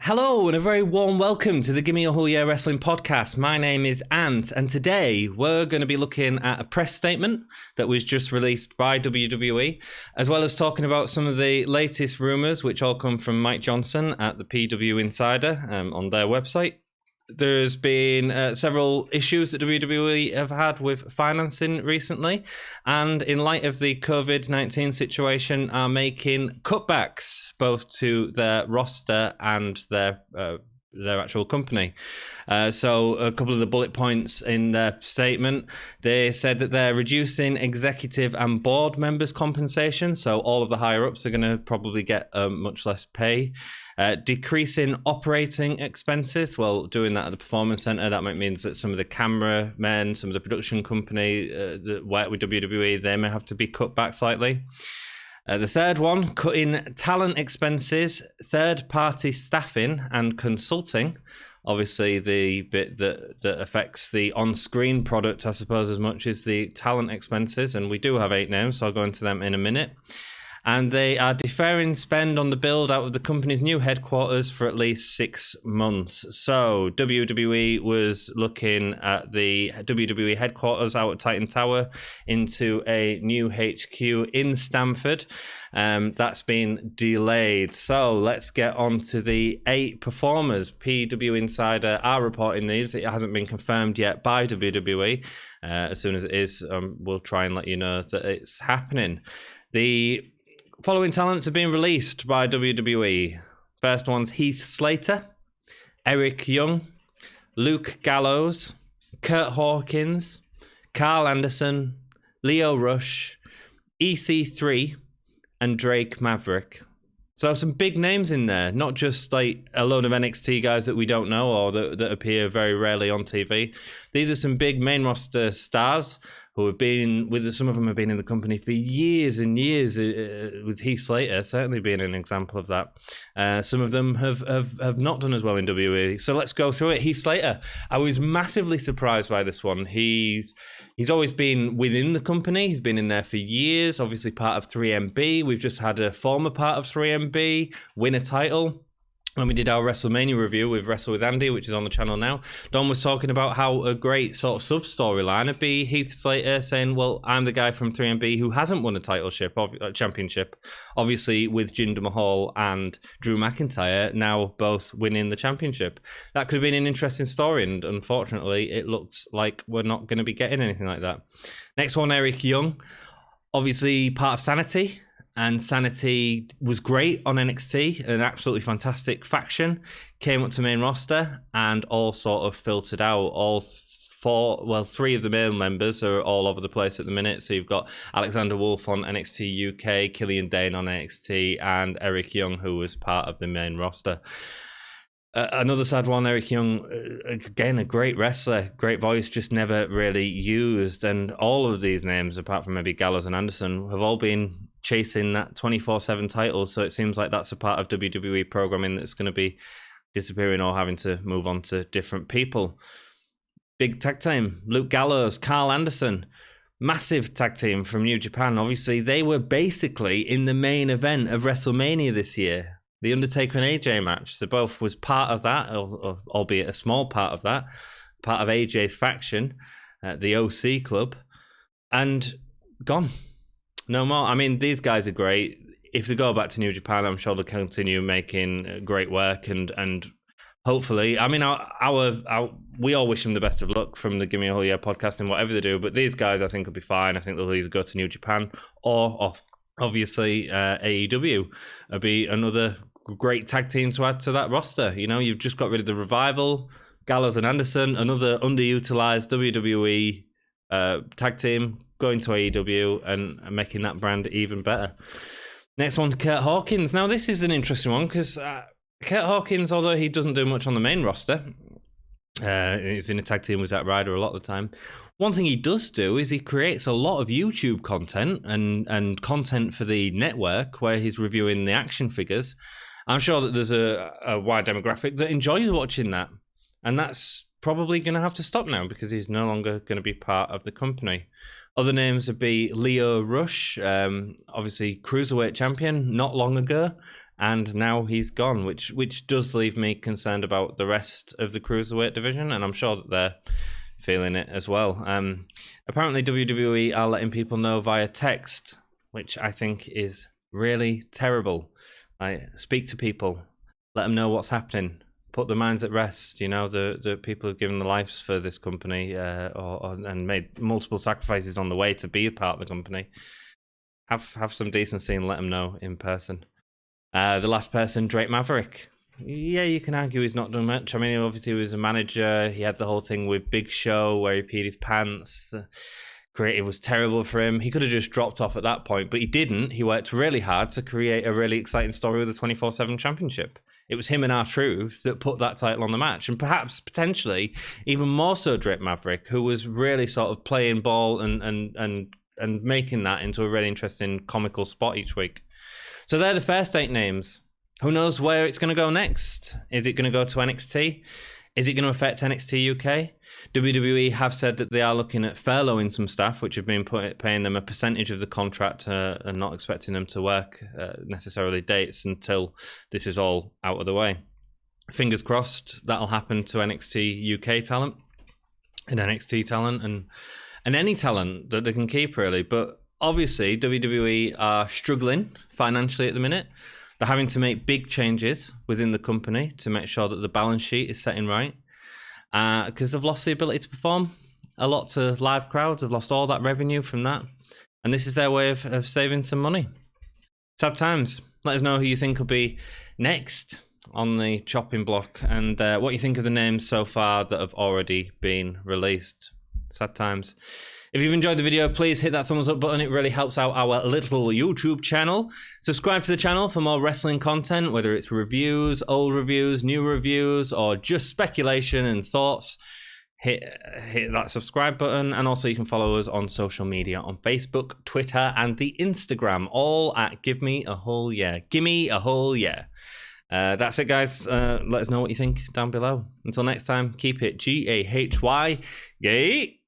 Hello and a very warm welcome to the Gimme a Whole Year Wrestling podcast. My name is Ant and today we're going to be looking at a press statement that was just released by WWE, as well as talking about some of the latest rumours which all come from Mike Johnson at the PW Insider on their website. There's been several issues that WWE have had with financing recently, and in light of the COVID-19 situation, are making cutbacks both to their roster and their actual company. So a couple of the bullet points in their statement, they said that they're reducing executive and board members' compensation. So all of the higher ups are going to probably get much less pay. Decreasing operating expenses. Well, doing that at the Performance Center, that might mean that some of the cameramen, some of the production company that work with WWE, they may have to be cut back slightly. The third one, cutting talent expenses, third-party staffing and consulting. Obviously, the bit that affects the on-screen product, I suppose, as much as the talent expenses. And we do have 8 names, so I'll go into them in a minute. And they are deferring spend on the build out of the company's new headquarters for at least 6 months. So WWE was looking at the WWE headquarters out at Titan Tower into a new HQ in Stamford. That's been delayed. So let's get on to the 8 performers. PW Insider are reporting these. It hasn't been confirmed yet by WWE. As soon as it is, we'll try and let you know that it's happening. The following talents are being released by WWE. First one's Heath Slater, Eric Young, Luke Gallows, Curt Hawkins, Carl Anderson, Lio Rush, EC3, and Drake Maverick. So some big names in there, not just like a load of NXT guys that we don't know or that appear very rarely on TV. These are some big main roster stars who have been with, some of them have been in the company for years and years, with Heath Slater certainly being an example of that. Some of them have not done as well in WWE. So let's go through it. Heath Slater, I was massively surprised by this one. He's always been within the company. He's been in there for years, obviously part of 3MB. We've just had a former part of 3MB win a title. When we did our WrestleMania review with Wrestle with Andy, which is on the channel now, Don was talking about how a great sort of sub-storyline would be Heath Slater saying, well, I'm the guy from 3MB who hasn't won a championship, obviously with Jinder Mahal and Drew McIntyre now both winning the championship. That could have been an interesting story, and unfortunately, it looks like we're not going to be getting anything like that. Next one, Eric Young, obviously part of Sanity. And Sanity was great on NXT, an absolutely fantastic faction, came up to main roster and all sort of filtered out. All 3 of the male members are all over the place at the minute. So you've got Alexander Wolf on NXT UK, Killian Dane on NXT, and Eric Young, who was part of the main roster. Another sad one, Eric Young, again, a great wrestler, great voice, just never really used. And all of these names, apart from maybe Gallows and Anderson, have all been chasing that 24/7 title. So it seems like that's a part of WWE programming that's going to be disappearing or having to move on to different people. Big tag team, Luke Gallows, Carl Anderson, massive tag team from New Japan. Obviously, they were basically in the main event of WrestleMania this year. The Undertaker and AJ match. So both was part of that, or albeit a small part of that, part of AJ's faction, the OC Club, and gone. No more. I mean, these guys are great. If they go back to New Japan, I'm sure they'll continue making great work, and hopefully, I mean, we all wish them the best of luck from the Gimme a Whole Year podcast and whatever they do, but these guys I think will be fine. I think they'll either go to New Japan or obviously AEW. It'll be another great tag team to add to that roster. You know, you've just got rid of the Revival, Gallows and Anderson, another underutilized WWE tag team going to AEW and making that brand even better. Next one, Curt Hawkins. Now, this is an interesting one because Curt Hawkins, although he doesn't do much on the main roster, he's in a tag team with Zack Ryder a lot of the time. One thing he does do is he creates a lot of YouTube content and content for the network where he's reviewing the action figures. I'm sure that there's a wide demographic that enjoys watching that. And that's probably going to have to stop now because he's no longer going to be part of the company. Other names would be Lio Rush, obviously cruiserweight champion not long ago. and now he's gone, which does leave me concerned about the rest of the cruiserweight division, and I'm sure that they're feeling it as well. Apparently WWE are letting people know via text, which I think is really terrible. Speak to people, let them know what's happening, put their minds at rest. You know, the people who've given their lives for this company and made multiple sacrifices on the way to be a part of the company. Have some decency and let them know in person. The last person, Drake Maverick. Yeah, you can argue he's not done much. I mean, obviously he was a manager. He had the whole thing with Big Show where he peed his pants. Creative was terrible for him. He could have just dropped off at that point, but he didn't. He worked really hard to create a really exciting story with the 24/7 championship. It was him and R-Truth that put that title on the match, and perhaps potentially even more so Drake Maverick, who was really sort of playing ball and making that into a really interesting comical spot each week. So they're the first 8 names. Who knows where it's going to go next? Is it going to go to NXT? Is it going to affect NXT UK? WWE have said that they are looking at furloughing some staff, which have been paying them a percentage of the contract and not expecting them to work necessarily dates until this is all out of the way. Fingers crossed that'll happen to NXT UK talent and NXT talent and any talent that they can keep, really. But obviously, WWE are struggling financially at the minute. They're having to make big changes within the company to make sure that the balance sheet is setting right because they've lost the ability to perform a lot to live crowds. They've lost all that revenue from that. And this is their way of saving some money. Sad times. Let us know who you think will be next on the chopping block and what you think of the names so far that have already been released. Sad times. If you've enjoyed the video, please hit that thumbs up button. It really helps out our little YouTube channel. Subscribe to the channel for more wrestling content, whether it's reviews, old reviews, new reviews, or just speculation and thoughts. Hit that subscribe button. And also you can follow us on social media on Facebook, Twitter, and the Instagram, all at Give Me a Whole Yeah. Gimme a whole yeah. That's it, guys. Let us know what you think down below. Until next time, keep it GAHY. Yay!